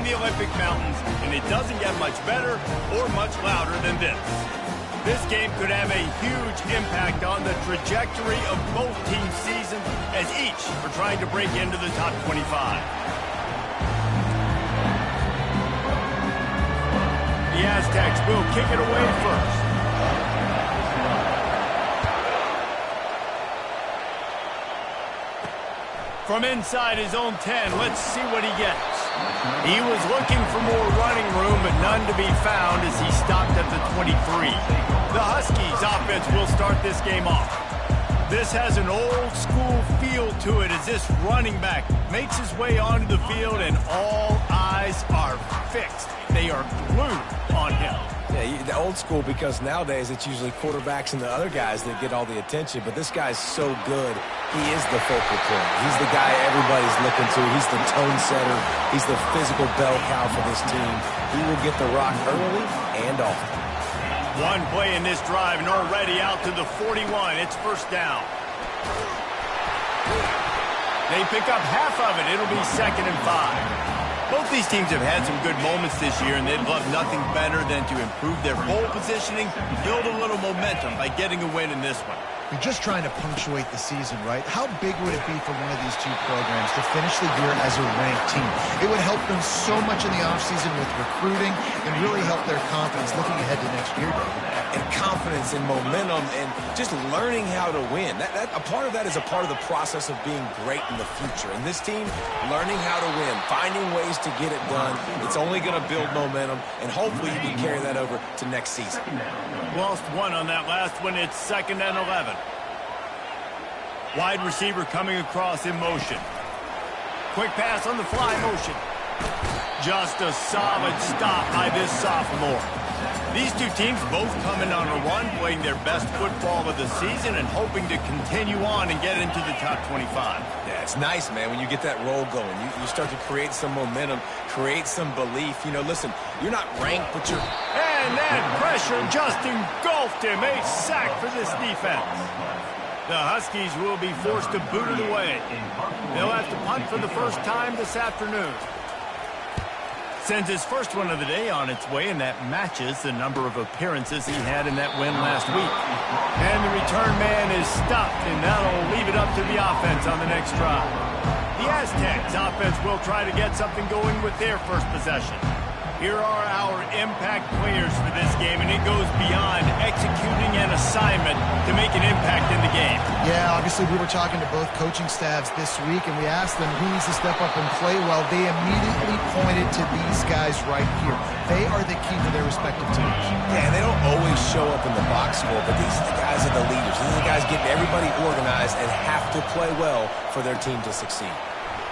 the Olympic mountains, and it doesn't get much better or much louder than this. This game could have a huge impact on the trajectory of both teams' seasons, as each are trying to break into the top 25. The Aztecs will kick it away first. From inside his own 10, let's see what he gets. He was looking for more running room, but none to be found as he stopped at the 23. The Huskies offense will start this game off. This has an old-school feel to it as this running back makes his way onto the field, and all eyes are fixed. They are glued on him. Yeah, the old school, because nowadays it's usually quarterbacks and the other guys that get all the attention, but this guy's so good. He is the focal point. He's the guy everybody's looking to. He's the tone setter. He's the physical bell cow for this team. He will get the rock early and often. One play in this drive and already out to the 41. It's first down. They pick up half of it. It'll be 2nd and 5. Both these teams have had some good moments this year, and they'd love nothing better than to improve their pole positioning, build a little momentum by getting a win in this one. You're just trying to punctuate the season, right? How big would it be for one of these two programs to finish the year as a ranked team? It would help them so much in the offseason with recruiting and really help their confidence looking ahead to next year, David. And confidence and momentum and just learning how to win. A part of that is a part of the process of being great in the future. And this team, learning how to win, finding ways to get it done. It's only going to build momentum, and hopefully you can carry that over to next season. Lost one on that last one. It's 2nd and 11. Wide receiver coming across in motion. Quick pass on the fly motion. Just a solid stop by this sophomore. These two teams both coming on a run, playing their best football of the season and hoping to continue on and get into the top 25. Yeah, it's nice, man, when you get that roll going. You start to create some momentum, create some belief. You know, listen, you're not ranked, but you're... And that pressure just engulfed him. A sack for this defense. The Huskies will be forced to boot it away. They'll have to punt for the first time this afternoon. Sends his first one of the day on its way, and that matches the number of appearances he had in that win last week. And the return man is stopped, and that'll leave it up to the offense on the next drive. The Aztecs offense will try to get something going with their first possession. Here are our impact players for this game, and it goes beyond executing an assignment to make an impact in the game. Yeah, obviously we were talking to both coaching staffs this week, and we asked them who needs to step up and play well. They immediately pointed to these guys right here. They are the key to their respective teams. Yeah, they don't always show up in the box score, but these guys are the leaders. These are the guys getting everybody organized and have to play well for their team to succeed.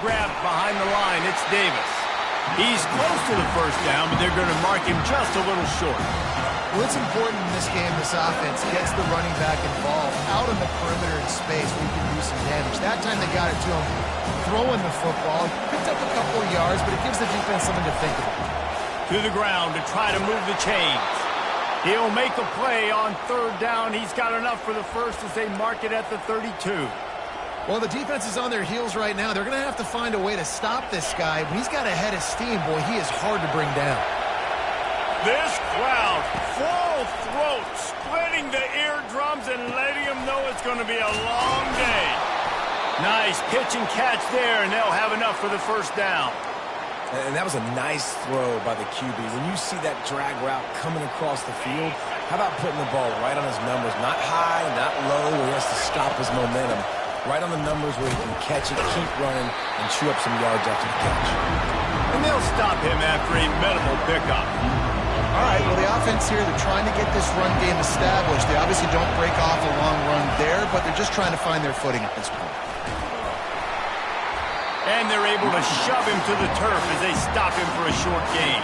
Grabbed behind the line, it's Davis. He's close to the first down, but they're going to mark him just a little short. Well, it's important in this game, this offense gets the running back involved out on the perimeter in space where he can do some damage. That time they got it to him throwing the football. Picked up a couple of yards, but it gives the defense something to think about. To the ground to try to move the chains. He'll make a play on 3rd down. He's got enough for the first as they mark it at the 32. Well, the defense is on their heels right now. They're going to have to find a way to stop this guy. When he's got a head of steam, boy, he is hard to bring down. This crowd, full throat, splitting the eardrums and letting them know it's going to be a long day. Nice pitch and catch there, and they'll have enough for the first down. And that was a nice throw by the QB. When you see that drag route coming across the field, how about putting the ball right on his numbers? Not high, not low, where he has to stop his momentum. Right on the numbers where he can catch it, keep running, and chew up some yards after the catch. And they'll stop him after a minimal pickup. All right, well, the offense here, they're trying to get this run game established. They obviously don't break off a long run there, but they're just trying to find their footing at this point. And they're able to shove him to the turf as they stop him for a short gain.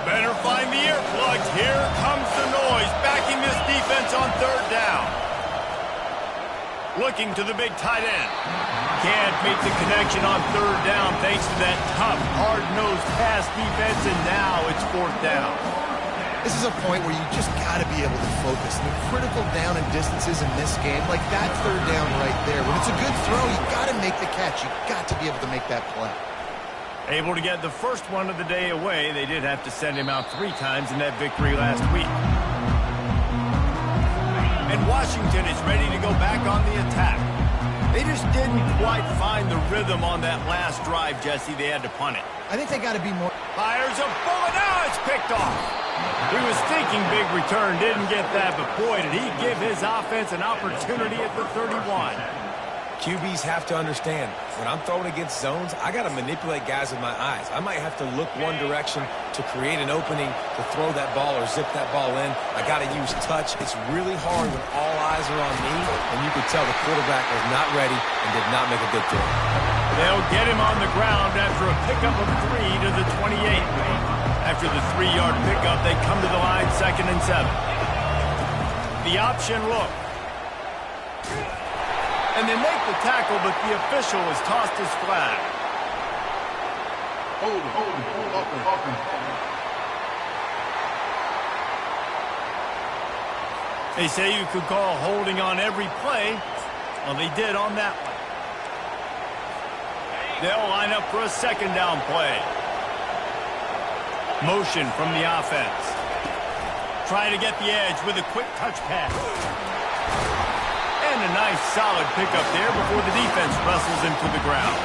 Better find the earplugs. Here comes the noise, backing this defense on 3rd down. Looking to the big tight end. Can't make the connection on 3rd down thanks to that tough, hard-nosed pass defense, and now it's 4th down. This is a point where you just got to be able to focus. The critical down and distances in this game, like that third down right there, when it's a good throw, you got to make the catch. You got to be able to make that play. Able to get the first one of the day away. They did have to send him out 3 times in that victory last week. And Washington is ready to go back on the attack. They just didn't quite find the rhythm on that last drive, Jesse. They had to punt it. I think they got to be more... Fires a bullet. Now it's picked off. He was thinking big return, didn't get that, but boy, did he give his offense an opportunity at the 31. QBs have to understand, when I'm throwing against zones, I got to manipulate guys with my eyes. I might have to look one direction to create an opening to throw that ball or zip that ball in. I got to use touch. It's really hard when all eyes are on me, and you could tell the quarterback was not ready and did not make a good throw. They'll get him on the ground after a pickup of 3 to the 28. After the 3-yard pickup, they come to the line 2nd and 7. The option look. And they make the tackle, but the official has tossed his flag. They say you could call holding on every play. Well, they did on that one. They'll line up for a 2nd down play. Motion from the offense. Trying to get the edge with a quick touch pass. And a nice solid pickup there before the defense wrestles him to the ground.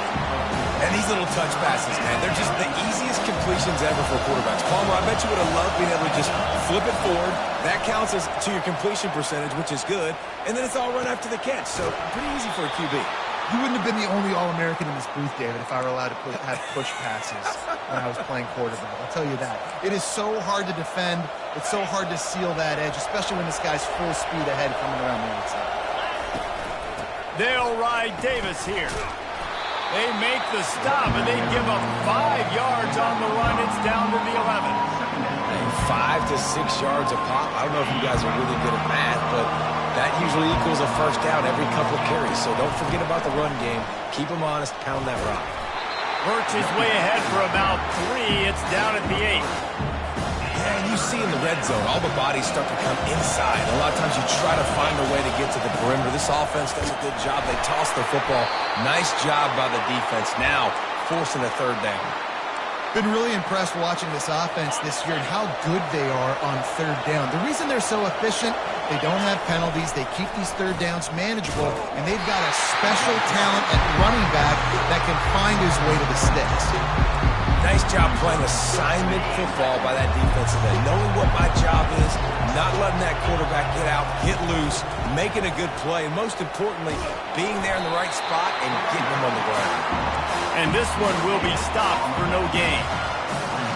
And these little touch passes, man, they're just the easiest completions ever for quarterbacks. Palmer, I bet you would have loved being able to just flip it forward. That counts as to your completion percentage, which is good. And then it's all run after the catch. So pretty easy for a QB. You wouldn't have been the only All-American in this booth, David, if I were allowed to have push passes when I was playing quarterback. I'll tell you that. It is so hard to defend. It's so hard to seal that edge, especially when this guy's full speed ahead coming around the outside. They'll ride Davis here. They make the stop, and they give up 5 yards on the run. It's down to the 11. Hey, 5 to 6 yards a pop. I don't know if you guys are really good at math, but that usually equals a first down every couple carries. So don't forget about the run game. Keep them honest. Pound that rock. Hurts is way ahead for about 3. It's down at the 8. And you see in the red zone, all the bodies start to come inside. A lot of times you try to find a way to get to the perimeter. This offense does a good job. They toss the football. Nice job by the defense. Now forcing a 3rd down. Been really impressed watching this offense this year and how good they are on 3rd down. The reason they're so efficient, they don't have penalties. They keep these 3rd downs manageable, and they've got a special talent at running back that can find his way to the sticks. Nice job playing assignment football by that defensive end. Knowing what my job is, not letting that quarterback get out, get loose, making a good play, and most importantly, being there in the right spot and getting them on the ground. And this one will be stopped for no gain.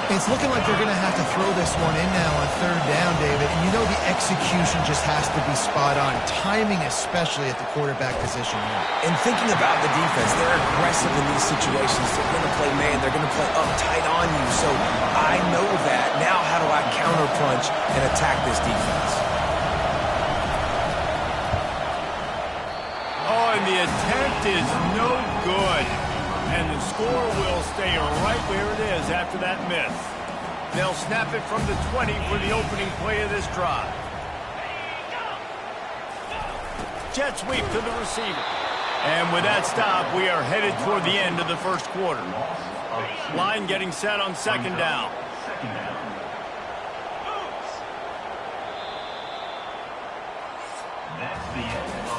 It's looking like they're going to have to throw this one in now on 3rd down, David. And you know the execution just has to be spot on. Timing especially at the quarterback position here. And thinking about the defense, they're aggressive in these situations. They're going to play man. They're going to play up tight on you. So I know that. Now how do I counterpunch and attack this defense? Oh, and the attempt is no good. And the score will stay right where it is after that miss. They'll snap it from the 20 for the opening play of this drive. Jet sweep to the receiver. And with that stop, we are headed toward the end of the first quarter. Line getting set on 2nd down.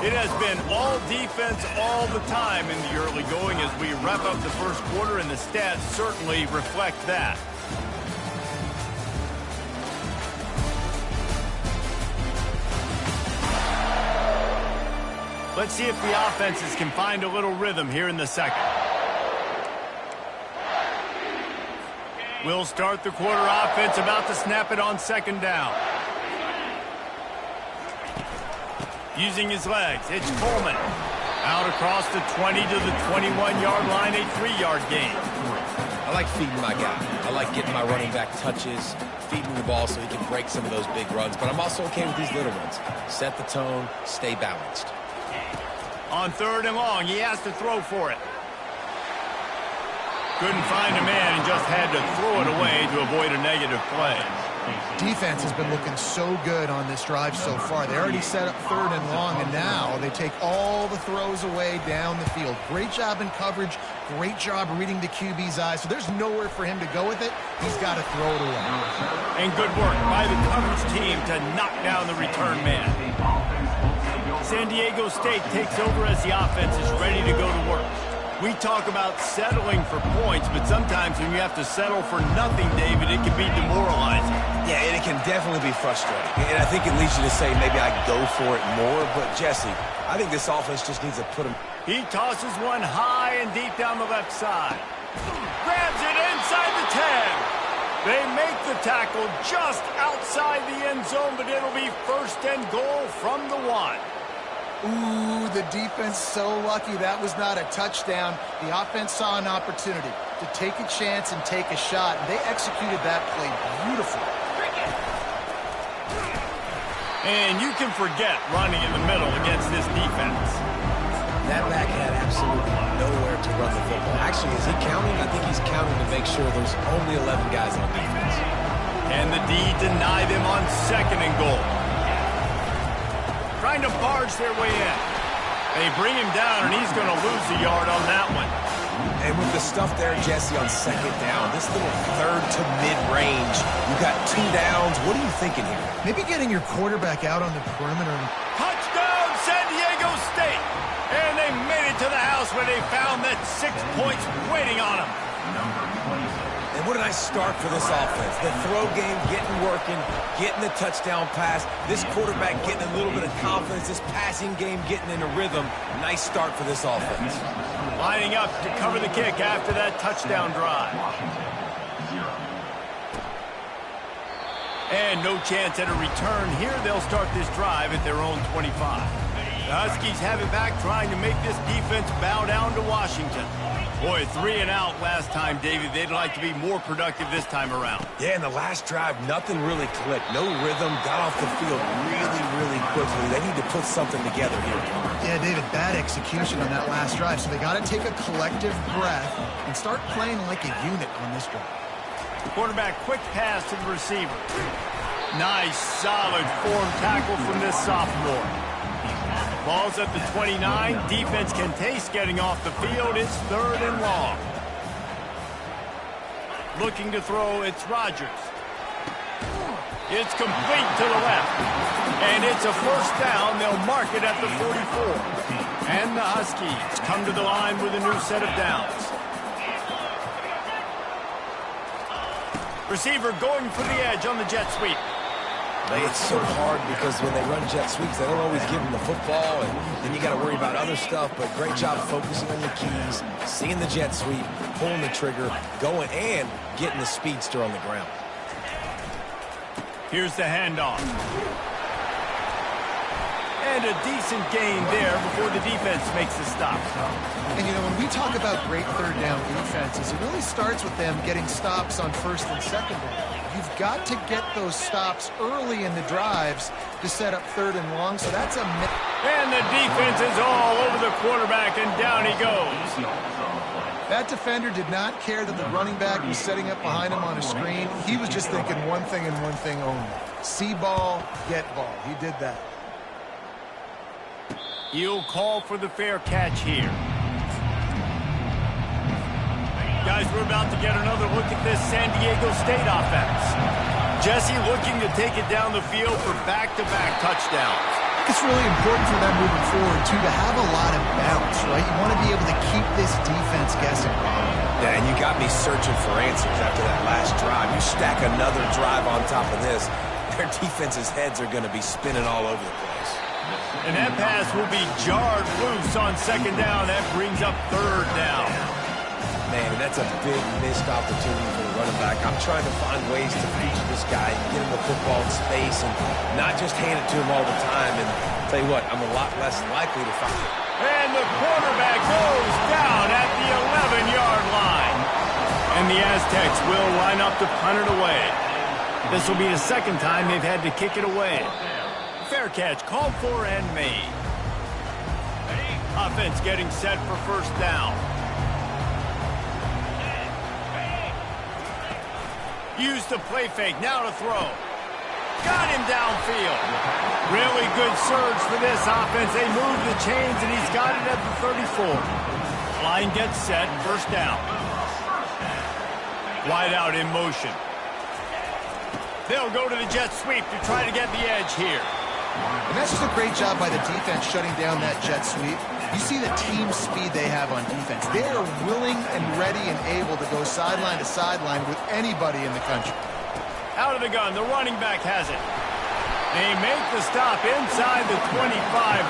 It has been all defense all the time in the early going as we wrap up the first quarter, and the stats certainly reflect that. Let's see if the offenses can find a little rhythm here in the 2nd. We'll start the quarter offense about to snap it on 2nd down. Using his legs, it's Coleman. Out across the 20 to the 21-yard line, a 3-yard gain. I like feeding my guy. I like getting my running back touches, feeding the ball so he can break some of those big runs. But I'm also okay with these little ones. Set the tone, stay balanced. On 3rd and long, he has to throw for it. Couldn't find a man and just had to throw it away to avoid a negative play. Defense has been looking so good on this drive so far. They already set up 3rd and long, and now they take all the throws away down the field. Great job in coverage. Great job reading the QB's eyes. So there's nowhere for him to go with it. He's got to throw it away. And good work by the coverage team to knock down the return man. San Diego State takes over as the offense is ready to go to work. We talk about settling for points, but sometimes when you have to settle for nothing, David, it can be demoralizing. Yeah, and it can definitely be frustrating. And I think it leads you to say maybe I go for it more. But, Jesse, I think this offense just needs to put him. He tosses one high and deep down the left side. Grabs it inside the 10. They make the tackle just outside the end zone, but it'll be 1st and goal from the 1. Ooh, the defense so lucky that was not a touchdown. The offense saw an opportunity to take a chance and take a shot, and they executed that play beautifully. And you can forget running in the middle against this defense. That back had absolutely nowhere to run the football. Actually, is he counting? I think he's counting to make sure there's only 11 guys on defense. And the D deny them on 2nd and goal. Trying to barge their way in. They bring him down, and he's going to lose a yard on that one. And with the stuff there, Jesse, on 2nd down, this little 3rd to mid-range, you got 2 downs. What are you thinking here? Maybe getting your quarterback out on the perimeter. Touchdown, San Diego State! And they made it to the house where they found that 6 points waiting on them. And what a nice start for this offense. The throw game getting working, getting the touchdown pass. This quarterback getting a little bit of confidence. This passing game getting in a rhythm. Nice start for this offense. Lining up to cover the kick after that touchdown drive. And no chance at a return here. They'll start this drive at their own 25. The Huskies have it back, trying to make this defense bow down to Washington. Boy, 3 and out last time, David. They'd like to be more productive this time around. Yeah, in the last drive, nothing really clicked. No rhythm, got off the field really quickly. They need to put something together here. Yeah, David, bad execution on that last drive. So they got to take a collective breath and start playing like a unit on this drive. Quarterback, quick pass to the receiver. Nice, solid form tackle from this sophomore. Ball's at the 29. Defense can taste getting off the field. It's 3rd and long. Looking to throw, it's Rodgers. It's complete to the left. And it's a 1st down. They'll mark it at the 44. And the Huskies come to the line with a new set of downs. Receiver going for the edge on the jet sweep. It's so hard because when they run jet sweeps, they don't always give them the football, and then you got to worry about other stuff. But great job focusing on your keys, seeing the jet sweep, pulling the trigger, going, and getting the speedster on the ground. Here's the handoff. And a decent gain there before the defense makes the stop. And, you know, when we talk about great 3rd down defenses, it really starts with them getting stops on 1st and 2nd down. You've got to get those stops early in the drives to set up 3rd and long, so that's a... And the defense is all over the quarterback, and down he goes. That defender did not care that the running back was setting up behind him on a screen. He was just thinking one thing and one thing only. See ball, get ball. He did that. He'll call for the fair catch here. Guys, we're about to get another look at this San Diego State offense. Jesse looking to take it down the field for back-to-back touchdowns. It's really important for them moving forward, too, to have a lot of bounce, right? You want to be able to keep this defense guessing. Yeah, and you got me searching for answers after that last drive. You stack another drive on top of this, their defense's heads are going to be spinning all over the place. And that pass will be jarred loose on 2nd down. That brings up 3rd down. Man, that's a big missed opportunity for the running back. I'm trying to find ways to feature this guy, get him the football in space, and not just hand it to him all the time. And tell you what, I'm a lot less likely to find it. And the quarterback goes down at the 11-yard line. And the Aztecs will line up to punt it away. This will be the 2nd time they've had to kick it away. Fair catch called for and made. Offense getting set for 1st down. Use the play fake. Now to throw. Got him downfield. Really good surge for this offense. They move the chains, and he's got it at the 34. Line gets set. First down. Wide out in motion. They'll go to the jet sweep to try to get the edge here. And that's just a great job by the defense shutting down that jet sweep. You see the team speed they have on defense. They are willing and ready and able to go sideline to sideline with anybody in the country. Out of the gun, the running back has it. They make the stop inside the 25,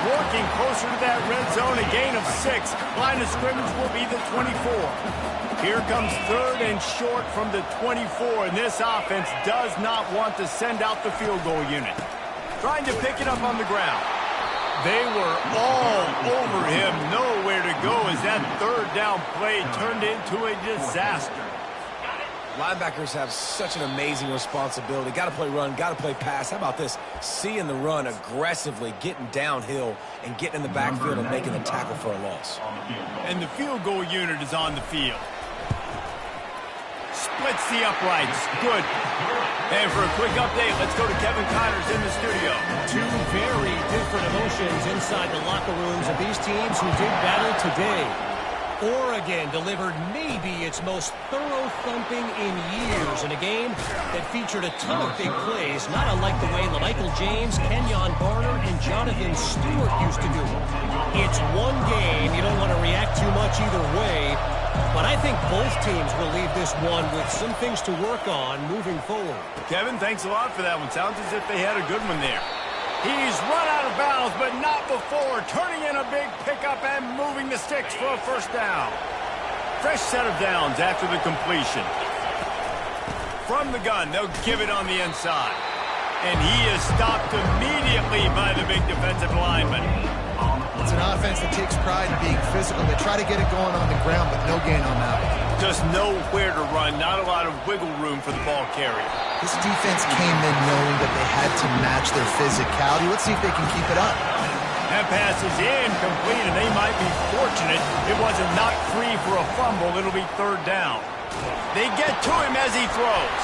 working closer to that red zone, a gain of 6. Line of scrimmage will be the 24. Here comes third and short from the 24, and this offense does not want to send out the field goal unit. Trying to pick it up on the ground. They were all over him, nowhere to go as that third down play turned into a disaster. Linebackers have such an amazing responsibility. Got to play run, got to play pass. How about this? Seeing the run aggressively, getting downhill, and getting in the backfield and making a tackle for a loss. And the field goal unit is on the field. Splits the uprights. Good. And for a quick update, let's go to Kevin Connors in the studio. Two very different emotions inside the locker rooms of these teams who did battle today. Oregon delivered maybe its most thorough thumping in years in a game that featured a ton of big plays, not unlike the way LaMichael James, Kenyon Barner, and Jonathan Stewart used to do it. It's one game. You don't want to react too much either way, but I think both teams will leave this one with some things to work on moving forward. Kevin, thanks a lot for that one. Sounds as if they had a good one there. He's run out of bounds, but not before. Turning in a big pickup and moving the sticks for a first down. Fresh set of downs after the completion. From the gun, they'll give it on the inside. And he is stopped immediately by the big defensive lineman. It's an offense that takes pride in being physical. They try to get it going on the ground, but no gain on that one. Just nowhere to run. Not a lot of wiggle room for the ball carrier. This defense came in knowing that they had to match their physicality. Let's see if they can keep it up. That pass is incomplete, and they might be fortunate it wasn't knocked free for a fumble. It'll be third down. They get to him as he throws.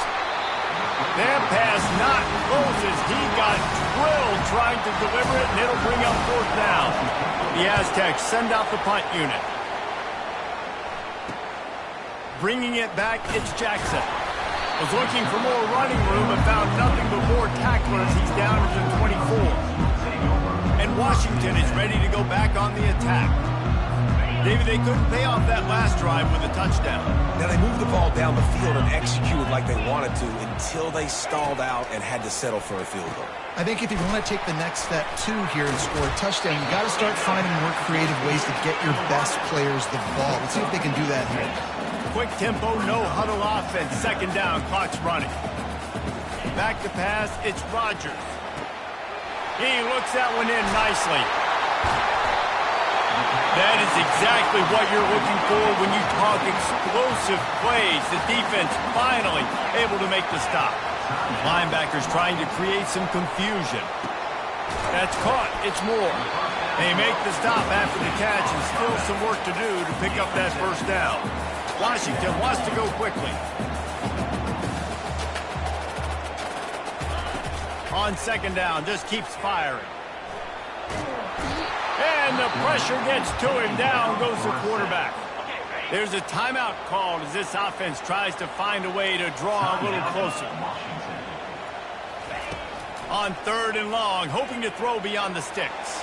That pass not close as he got drilled trying to deliver it, and it'll bring up fourth down. The Aztecs send out the punt unit. Bringing it back, it's Jackson. Was looking for more running room but found nothing but more tacklers. He's down to the 24. And Washington is ready to go back on the attack. David, they couldn't pay off that last drive with a touchdown. Now, they moved the ball down the field and executed like they wanted to until they stalled out and had to settle for a field goal. I think if you want to take the next step, too, here and score a touchdown, you got to start finding more creative ways to get your best players the ball. Let's see if they can do that here. Quick tempo, no huddle offense. Second down, clock's running. Back to pass, it's Rodgers. He looks that one in nicely. That is exactly what you're looking for when you talk explosive plays. The defense finally able to make the stop. Linebackers trying to create some confusion. That's caught. It's Moore. They make the stop after the catch and still some work to do to pick up that first down. Washington wants to go quickly. On second down, just keeps firing. And the pressure gets to him. Down goes the quarterback. There's a timeout called as this offense tries to find a way to draw a little closer. On third and long, hoping to throw beyond the sticks.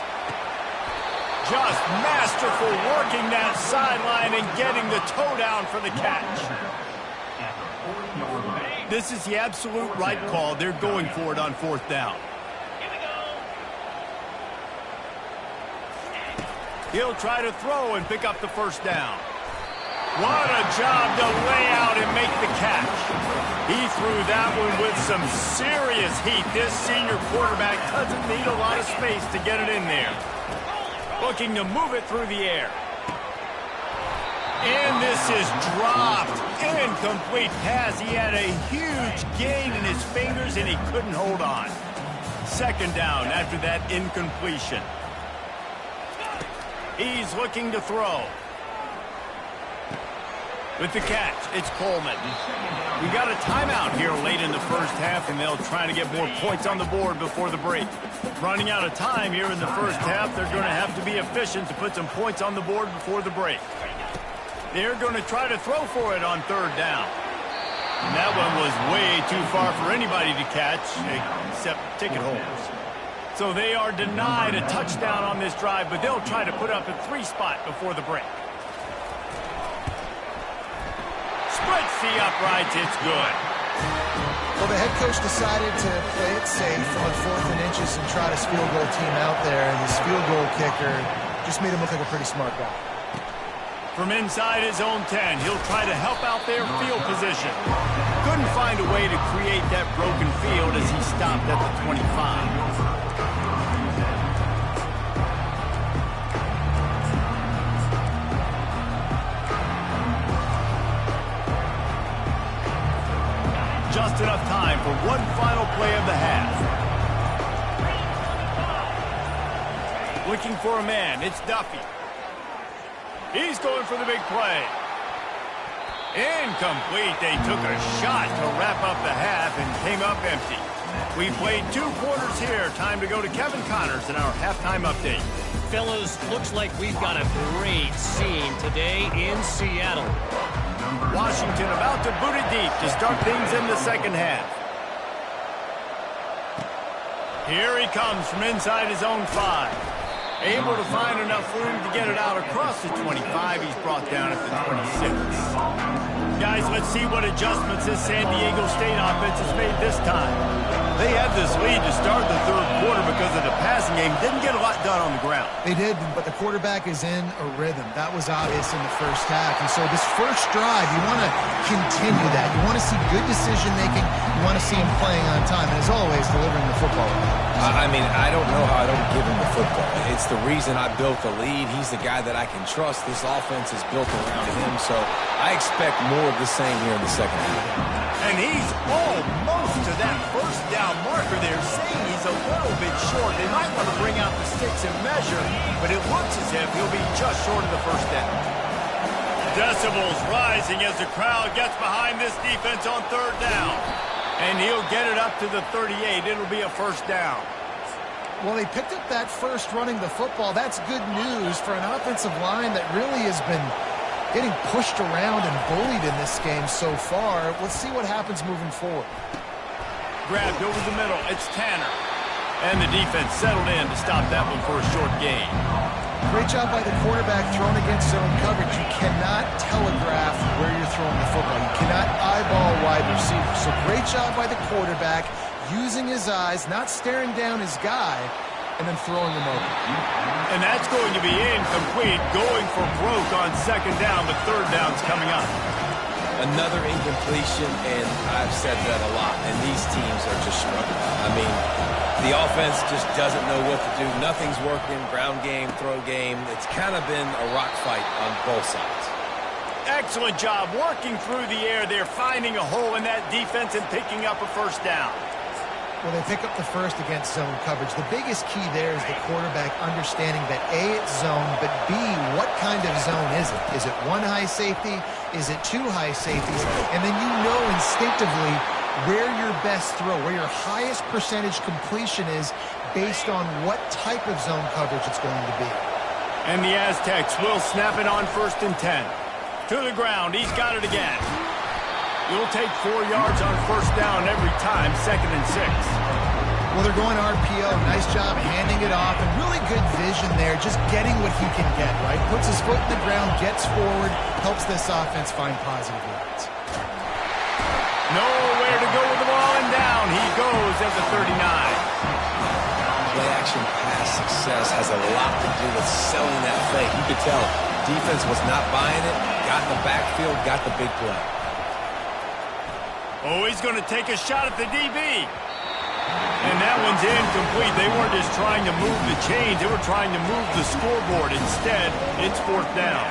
Just masterful working that sideline and getting the toe down for the catch. This is the absolute right call. They're going for it on fourth down. He'll try to throw and pick up the first down. What a job to lay out and make the catch. He threw that one with some serious heat. This senior quarterback doesn't need a lot of space to get it in there. Looking to move it through the air. And this is dropped. Incomplete pass. He had a huge gain in his fingers and he couldn't hold on. Second down after that incompletion. He's looking to throw. With the catch, it's Coleman. We got a timeout here late in the first half, and they'll try to get more points on the board before the break. Running out of time here in the first half, they're going to have to be efficient to put some points on the board before the break. They're going to try to throw for it on third down. And that one was way too far for anybody to catch, except ticket holders. So they are denied a touchdown on this drive, but they'll try to put up a 3 spot before the break. Splits the uprights, it's good. Well, the head coach decided to play it safe on 4th and inches and try his field goal team out there, and his field goal kicker just made him look like a pretty smart guy. From inside his own 10, he'll try to help out their field position. Couldn't find a way to create that broken field as he stopped at the 25. Just enough time for one final play of the half. Looking for a man, it's Duffy. He's going for the big play. Incomplete. They took a shot to wrap up the half and came up empty. We played 2 quarters here. Time to go to Kevin Connors in our halftime update. Fellas, looks like we've got a great scene today in Seattle. Washington about to boot it deep to start things in the second half. Here he comes from inside his own 5. Able to find enough room to get it out across the 25. He's brought down at the 26. Guys, let's see what adjustments this San Diego State offense has made this time. They had this lead to start the third quarter because of the passing game. Didn't get a lot done on the ground. They did, but the quarterback is in a rhythm. That was obvious in the first half. And so this first drive, you want to continue that. You want to see good decision-making. You want to see him playing on time. And as always, delivering the football. I mean, I don't know how I don't give him the football. It's the reason I built the lead. He's the guy that I can trust. This offense is built around him, so I expect more of the same here in the second half. And he's almost to that first down marker there, saying he's a little bit short. They might want to bring out the sticks and measure, but it looks as if he'll be just short of the first down. Decibels rising as the crowd gets behind this defense on third down. And he'll get it up to the 38. It'll be a first down. Well, they picked up that first running the football. That's good news for an offensive line that really has been getting pushed around and bullied in this game so far. Let's see what happens moving forward. Grabbed over the middle. It's Tanner. And the defense settled in to stop that one for a short gain. Great job by the quarterback throwing against zone coverage. You cannot telegraph where you're throwing the football. You cannot eyeball wide receivers. So great job by the quarterback using his eyes, not staring down his guy, and then throwing him over. And that's going to be incomplete, going for broke on second down, but third down's coming up. Another incompletion, and I've said that a lot, and these teams are just struggling. I mean, the offense just doesn't know what to do. Nothing's working, ground game, throw game. It's kind of been a rock fight on both sides. Excellent job working through the air. They're finding a hole in that defense and picking up a first down. Well, they pick up the first against zone coverage. The biggest key there is the quarterback understanding that A, it's zone, but B, what kind of zone is it? Is it 1 high safety? Is it 2 high safeties? And then you know instinctively where your best throw, where your highest percentage completion is based on what type of zone coverage it's going to be. And the Aztecs will snap it on 1st and 10. To the ground, he's got it again. You'll take 4 yards on first down every time, 2nd and 6. Well, they're going RPO. Nice job handing it off, and really good vision there, just getting what he can get, right? Puts his foot in the ground, gets forward, helps this offense find positive yards. Nowhere to go with the ball, and down he goes at the 39. Play-action pass success has a lot to do with selling that fake. You could tell defense was not buying it, got in the backfield, got the big play. Oh, he's going to take a shot at the DB. And that one's incomplete. They weren't just trying to move the chains. They were trying to move the scoreboard. Instead, it's 4th down.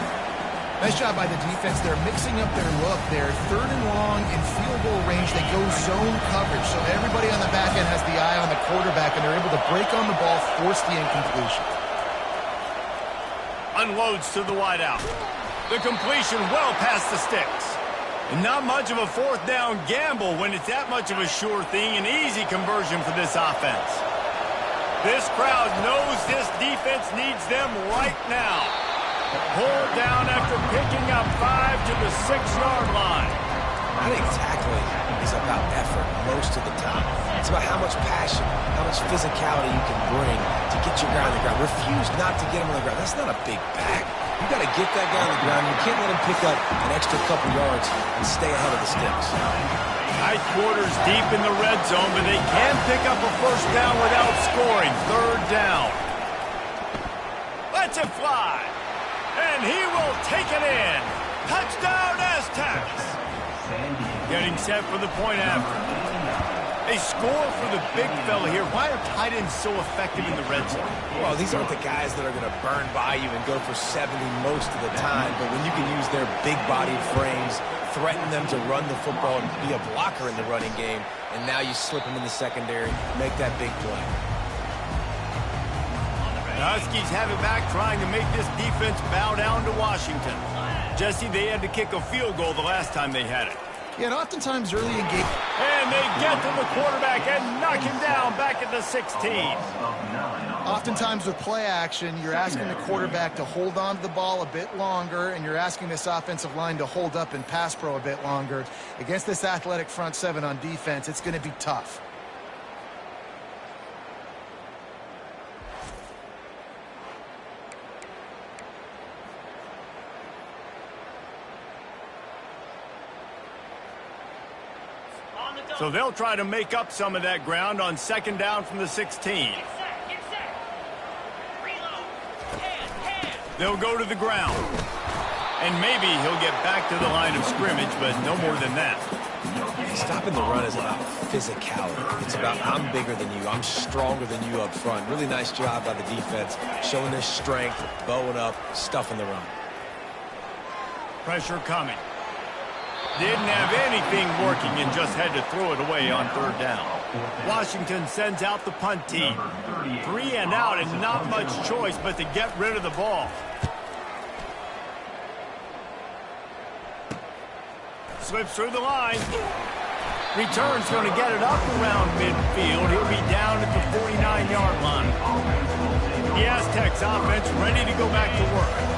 Nice job by the defense. They're mixing up their look there. 3rd and long in field goal range. They go zone coverage. So everybody on the back end has the eye on the quarterback, and they're able to break on the ball, force the incompletion. Unloads to the wideout. The completion well past the sticks. And not much of a fourth down gamble when it's that much of a sure thing, an easy conversion for this offense. This crowd knows this defense needs them right now. Pulled down after picking up 5 to the 6-yard line. I think tackling is about effort most of the time. It's about how much passion, how much physicality you can bring to get your guy on the ground. Refuse not to get him on the ground. That's not a big back. You got to get that guy on the ground. You can't let him pick up an extra couple yards and stay ahead of the sticks. Tight quarters deep in the red zone, but they can pick up a first down without scoring. Third down. Lets it fly. And he will take it in. Touchdown, Aztecs. Getting set for the point after. A score for the big fella here. Why are tight ends so effective in the red zone? Well, these aren't the guys that are going to burn by you and go for 70 most of the time, but when you can use their big-bodied frames, threaten them to run the football and be a blocker in the running game, and now you slip them in the secondary, make that big play. The Huskies have it back, trying to make this defense bow down to Washington. Jesse, they had to kick a field goal the last time they had it. Yeah, and oftentimes early in game... And they get to the quarterback and knock him down back at the 16. Oftentimes with play action, you're asking the quarterback to hold on to the ball a bit longer, and you're asking this offensive line to hold up in pass pro a bit longer. Against this athletic front seven on defense, it's going to be tough. So they'll try to make up some of that ground on second down from the 16. They'll go to the ground. And maybe he'll get back to the line of scrimmage, but no more than that. Stopping the run is about physicality. It's about I'm bigger than you, I'm stronger than you up front. Really nice job by the defense, showing their strength, bowing up, stuffing the run. Pressure coming. Didn't have anything working and just had to throw it away on third down. Washington sends out the punt team. 3 and out and not much choice but to get rid of the ball. Slips through the line. Return's going to get it up around midfield. He'll be down at the 49-yard line. The Aztecs offense ready to go back to work.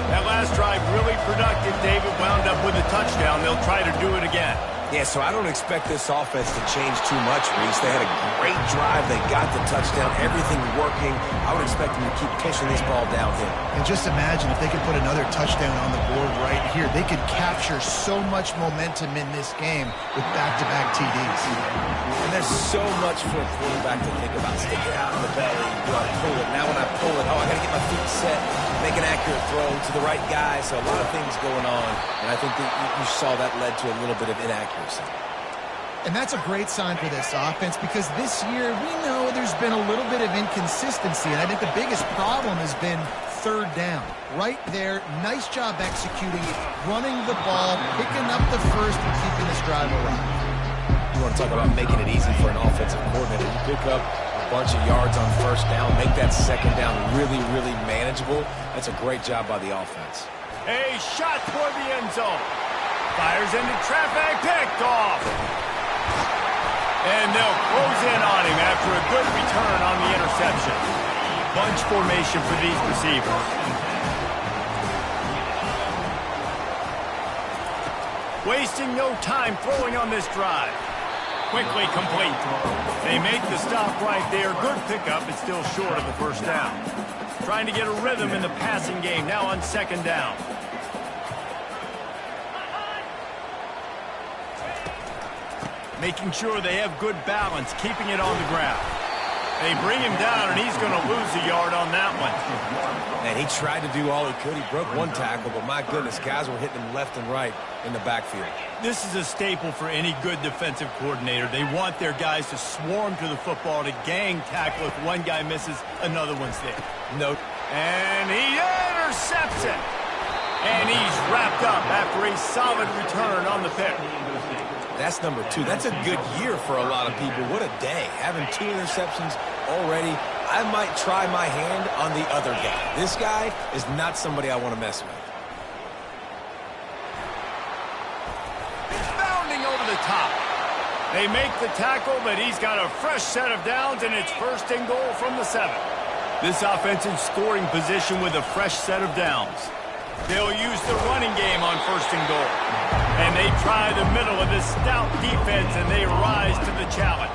That last drive really productive. David wound up with a touchdown. They'll try to do it again. Yeah, so I don't expect this offense to change too much, Reese. They had a great drive. They got the touchdown. Everything working. I would expect them to keep pushing this ball downhill. And just imagine if they could put another touchdown on the board right here. They could capture so much momentum in this game with back-to-back TDs. And there's so much for a quarterback to think about. Stick it out in the belly. Do I pull it? Now when I pull it, I got to get my feet set, make an accurate throw to the right guy. So a lot of things going on. And I think that you saw that led to a little bit of inaccuracy. And that's a great sign for this offense because this year we know there's been a little bit of inconsistency, and I think the biggest problem has been third down. Right there, nice job executing, running the ball, picking up the first, and keeping this drive alive. You want to talk about making it easy for an offensive coordinator. You pick up a bunch of yards on first down, make that second down really, really manageable. That's a great job by the offense. A shot toward the end zone. Fires into traffic, picked off. And they'll close in on him after a good return on the interception. Bunch formation for these receivers. Wasting no time throwing on this drive. Quickly complete. They make the stop right there. Good pickup, but still short of the first down. Trying to get a rhythm in the passing game, now on second down. Making sure they have good balance, keeping it on the ground. They bring him down, and he's going to lose a yard on that one. And he tried to do all he could. He broke one tackle, but my goodness, guys were hitting him left and right in the backfield. This is a staple for any good defensive coordinator. They want their guys to swarm to the football, to gang tackle. If one guy misses, another one's there. No. And he intercepts it. And he's wrapped up after a solid return on the pick. That's number 2. That's a good year for a lot of people. What a day. Having 2 interceptions already. I might try my hand on the other guy. This guy is not somebody I want to mess with. top. They make the tackle, but he's got a fresh set of downs, and it's 1st and goal from the 7. This offensive scoring position with a fresh set of downs. They'll use the running game on 1st and goal. And they try the middle of this stout defense, and they rise to the challenge.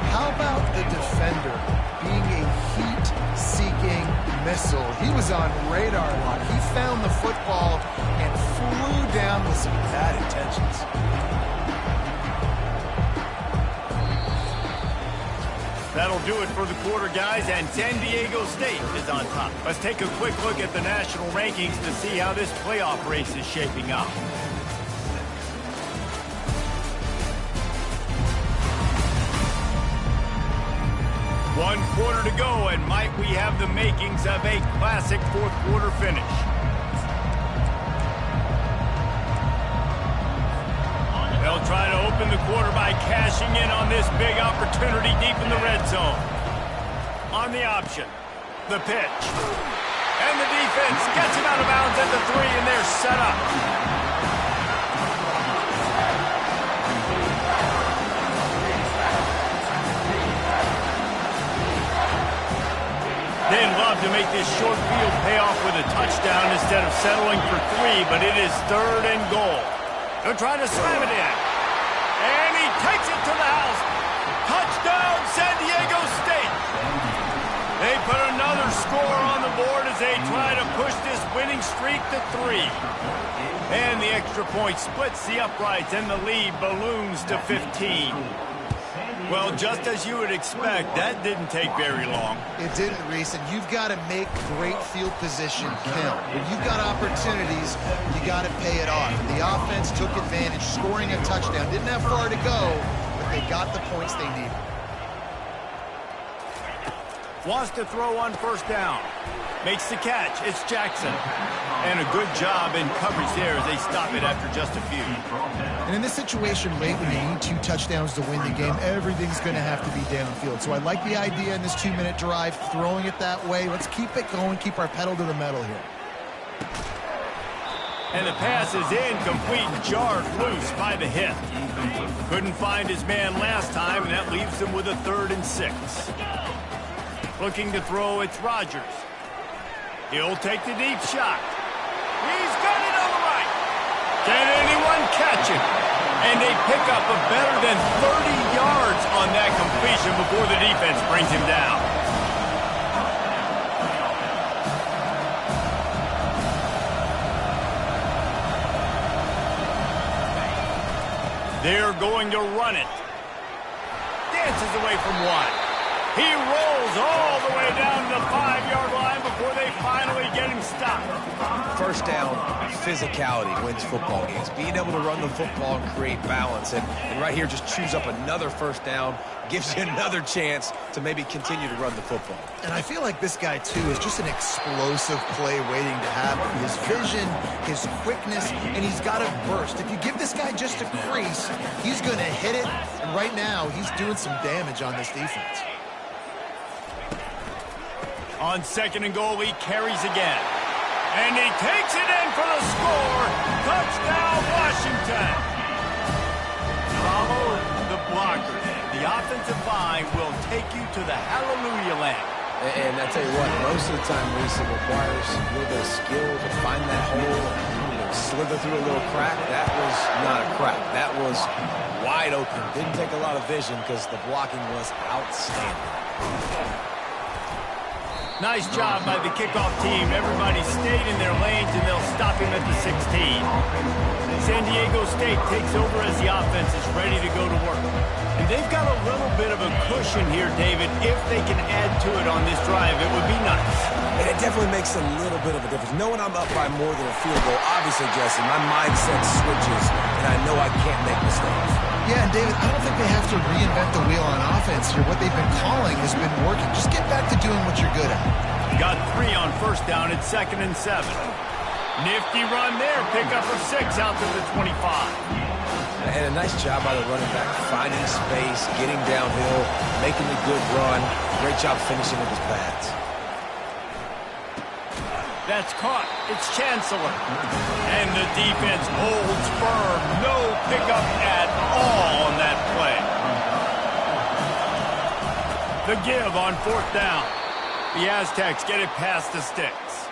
How about the defender being a heat-seeking missile? He was on radar lock. He found the football and flew down with some bad intentions. That'll do it for the quarter, guys, and San Diego State is on top. Let's take a quick look at the national rankings to see how this playoff race is shaping up. One quarter to go, and might we have the makings of a classic 4th quarter finish. They'll try to open the quarter by cashing in on this big opportunity deep in the red zone. On the option, the pitch. And the defense gets him out of bounds at the 3, and they're set up. They'd love to make this short field pay off with a touchdown instead of settling for 3, but it is 3rd and goal. They're trying to slam it in. And he takes it to the house. Touchdown, San Diego State. They put another score on the board as they try to push this winning streak to 3. And the extra point splits the uprights, and the lead balloons to 15. Well, just as you would expect, that didn't take very long. It didn't, Reese, and you've got to make great field position count. When you've got opportunities, you got to pay it off. The offense took advantage, scoring a touchdown. Didn't have far to go, but they got the points they needed. Wants to throw on 1st down. Makes the catch. It's Jackson. And a good job in coverage there as they stop it after just a few. And in this situation late when you need 2 touchdowns to win the game, everything's going to have to be downfield. So I like the idea in this 2-minute drive, throwing it that way. Let's keep it going, keep our pedal to the metal here. And the pass is incomplete, jarred loose by the hip. Couldn't find his man last time, and that leaves him with a 3rd and 6. Looking to throw, it's Rodgers. He'll take the deep shot. He's got it on the right. Can anyone catch it? And they pick up a better than 30 yards on that completion before the defense brings him down. They're going to run it. Dances away from 1. He rolls all the way down to the 5-yard line before they finally get him stopped. 1st down, physicality wins football games. Being able to run the football and create balance. And right here, just choose up another 1st down, gives you another chance to maybe continue to run the football. And I feel like this guy, too, is just an explosive play waiting to happen. His vision, his quickness, and he's got a burst. If you give this guy just a crease, he's going to hit it. And right now, he's doing some damage on this defense. On 2nd and goal, he carries again. And he takes it in for the score. Touchdown, Washington. Follow the blocker. The offensive line will take you to the hallelujah land. And I tell you what, most of the time, Reese, it requires a little bit of skill to find that hole and slither through a little crack. That was not a crack. That was wide open. Didn't take a lot of vision because the blocking was outstanding. Nice job by the kickoff team. Everybody stayed in their lanes, and they'll stop him at the 16. San Diego State takes over as the offense is ready to go to work. And they've got a little bit of a cushion here, David. If they can add to it on this drive, it would be nice. And it definitely makes a little bit of a difference. Knowing I'm up by more than a field goal, obviously, Jesse, my mindset switches, and I know I can't make mistakes. Yeah, and David, I don't think they have to reinvent the wheel on offense here. What they've been calling has been working. Just get back to doing what you're good at. Got 3 on 1st down. It's 2nd and 7. Nifty run there. Pick up a 6 out to the 25. And a nice job by the running back, finding space, getting downhill, making a good run. Great job finishing with his pads. That's caught. It's Chancellor. And the defense holds firm. No pickup at all on that play. The give on 4th down. The Aztecs get it past the sticks.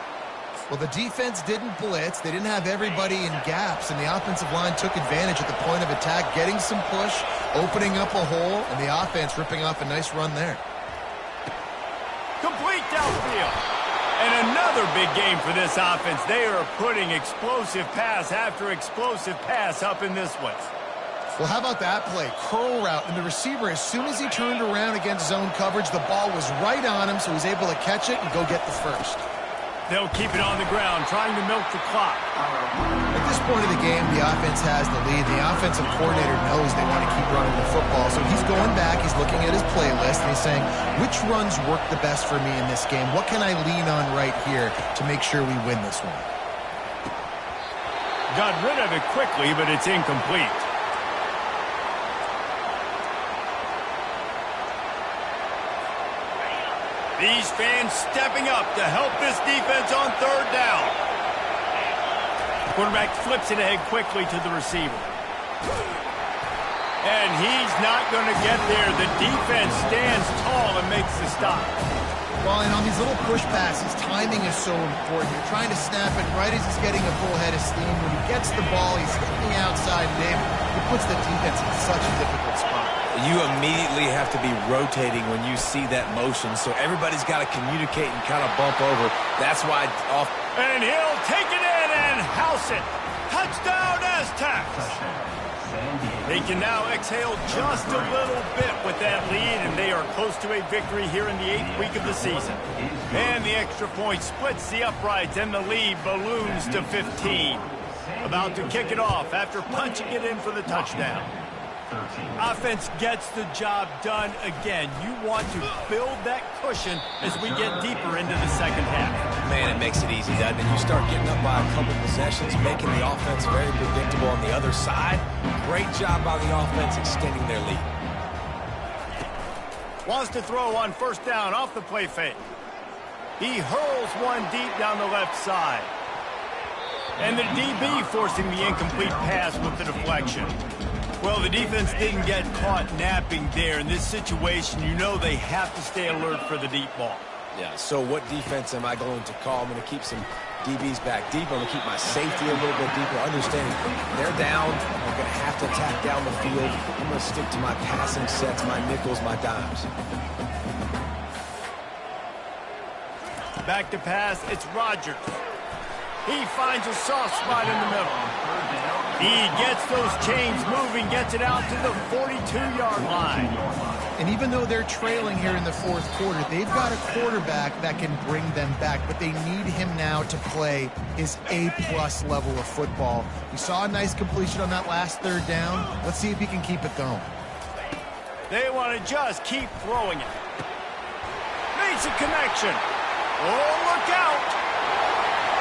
Well, the defense didn't blitz. They didn't have everybody in gaps, and the offensive line took advantage at the point of attack, getting some push, opening up a hole, and the offense ripping off a nice run there. Complete downfield. And another big game for this offense. They are putting explosive pass after explosive pass up in this one. Well, how about that play? Curl route, and the receiver, as soon as he turned around against zone coverage, the ball was right on him, so he was able to catch it and go get the first. They'll keep it on the ground, trying to milk the clock. At this point of the game, the offense has the lead. The offensive coordinator knows they want to keep running the football, so he's going back, he's looking at his playlist, and he's saying, which runs work the best for me in this game? What can I lean on right here to make sure we win this one? Got rid of it quickly, but it's incomplete. These fans stepping up to help this defense on 3rd down. Quarterback flips it ahead quickly to the receiver. And he's not going to get there. The defense stands tall and makes the stop. Well, and on these little push passes, timing is so important. You're trying to snap it right as he's getting a full head of steam. When he gets the ball, he's hitting the outside, and it puts the defense in such a difficult spot. You immediately have to be rotating when you see that motion, so everybody's got to communicate and kind of bump over. That's why off. And he'll take it in and house it. Touchdown, Aztecs. They can now exhale just a little bit with that lead, and they are close to a victory here in the 8th week of the season. And the extra point splits the uprights, and the lead balloons to 15. About to kick it off after punching it in for the touchdown. Offense gets the job done again. You want to build that cushion as we get deeper into the second half. Man, it makes it easy, doesn't it? You start getting up by a couple possessions, making the offense very predictable on the other side. Great job by the offense extending their lead. Wants to throw on 1st down off the play fake. He hurls one deep down the left side. And the DB forcing the incomplete pass with the deflection. Well, the defense didn't get caught napping there. In this situation, you know they have to stay alert for the deep ball. Yeah, so what defense am I going to call? I'm going to keep some DBs back deep. I'm going to keep my safety a little bit deeper. Understanding they're down. I'm going to have to attack down the field. I'm going to stick to my passing sets, my nickels, my dimes. Back to pass, it's Rodgers. He finds a soft spot in the middle. He gets those chains moving, gets it out to the 42-yard line. And even though they're trailing here in the 4th quarter, they've got a quarterback that can bring them back, but they need him now to play his A-plus level of football. We saw a nice completion on that last 3rd down. Let's see if he can keep it going. They want to just keep throwing it. Makes a connection. Oh, look out.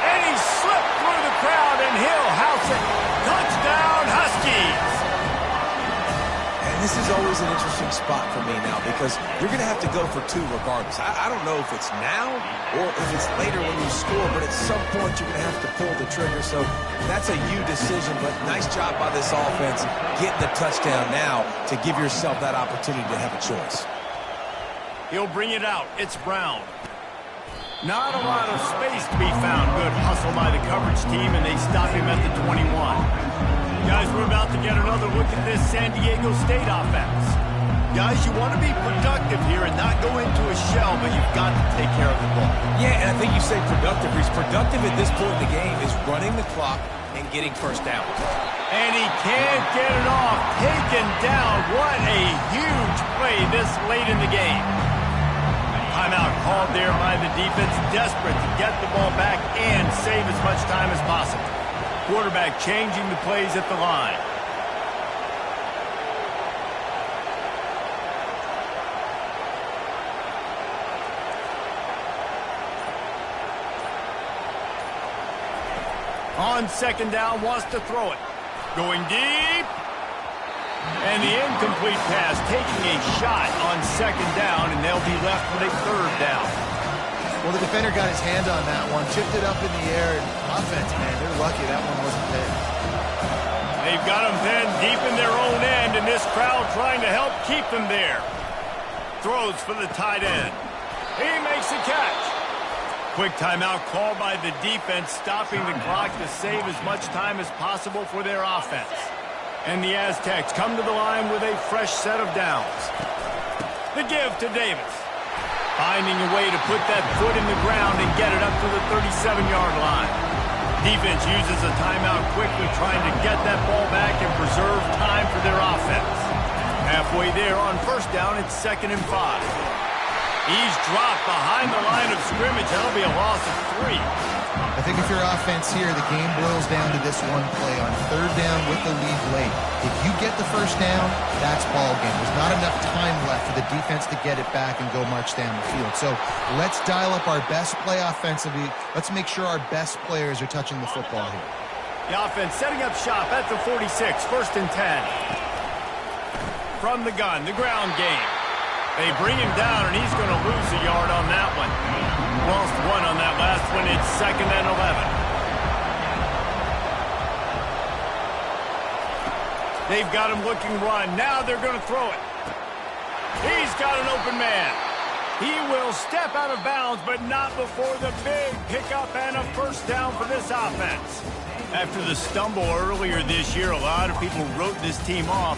And he slipped through the crowd, and he'll house it. Touchdown, Huskies. And this is always an interesting spot for me now because you're going to have to go for 2 regardless. I don't know if it's now or if it's later when you score, but at some point you're going to have to pull the trigger. So that's a you decision, but nice job by this offense getting the touchdown now to give yourself that opportunity to have a choice. He'll bring it out. It's Brown. Not a lot of space to be found. Good hustle by the coverage team, and they stop him at the 21. Guys, we're about to get another look at this San Diego State offense. Guys, you want to be productive here and not go into a shell, but you've got to take care of the ball. Yeah, and I think you say productive. He's productive at this point in the game is running the clock and getting 1st down. And he can't get it off. Taken down. What a huge play this late in the game. Timeout called there by the defense, desperate to get the ball back and save as much time as possible. Quarterback changing the plays at the line. On 2nd down, wants to throw it. Going deep. And the incomplete pass taking a shot on 2nd down, and they'll be left with a 3rd down. Well, the defender got his hand on that one, tipped it up in the air, and offense, man, they're lucky that one wasn't there. They've got them pinned deep in their own end, and this crowd trying to help keep them there. Throws for the tight end. He makes the catch. Quick timeout called by the defense, stopping the clock to save as much time as possible for their offense. And the Aztecs come to the line with a fresh set of downs. The give to Davis. Finding a way to put that foot in the ground and get it up to the 37-yard line. Defense uses a timeout quickly, trying to get that ball back and preserve time for their offense. Halfway there on first down, it's 2nd and 5. He's dropped behind the line of scrimmage. That'll be a loss of 3. I think if you're offense here, the game boils down to this one play on 3rd down with the lead late. If you get the first down, that's ball game. There's not enough time left for the defense to get it back and go march down the field. So let's dial up our best play offensively. Let's make sure our best players are touching the football here. The offense setting up shop at the 46, 1st and 10. From the gun, the ground game. They bring him down, and he's going to lose a yard on that one. Lost 1 on that last one. It's 2nd and 11. They've got him looking run. Now they're going to throw it. He's got an open man. He will step out of bounds, but not before the big pickup and a first down for this offense. After the stumble earlier this year, a lot of people wrote this team off.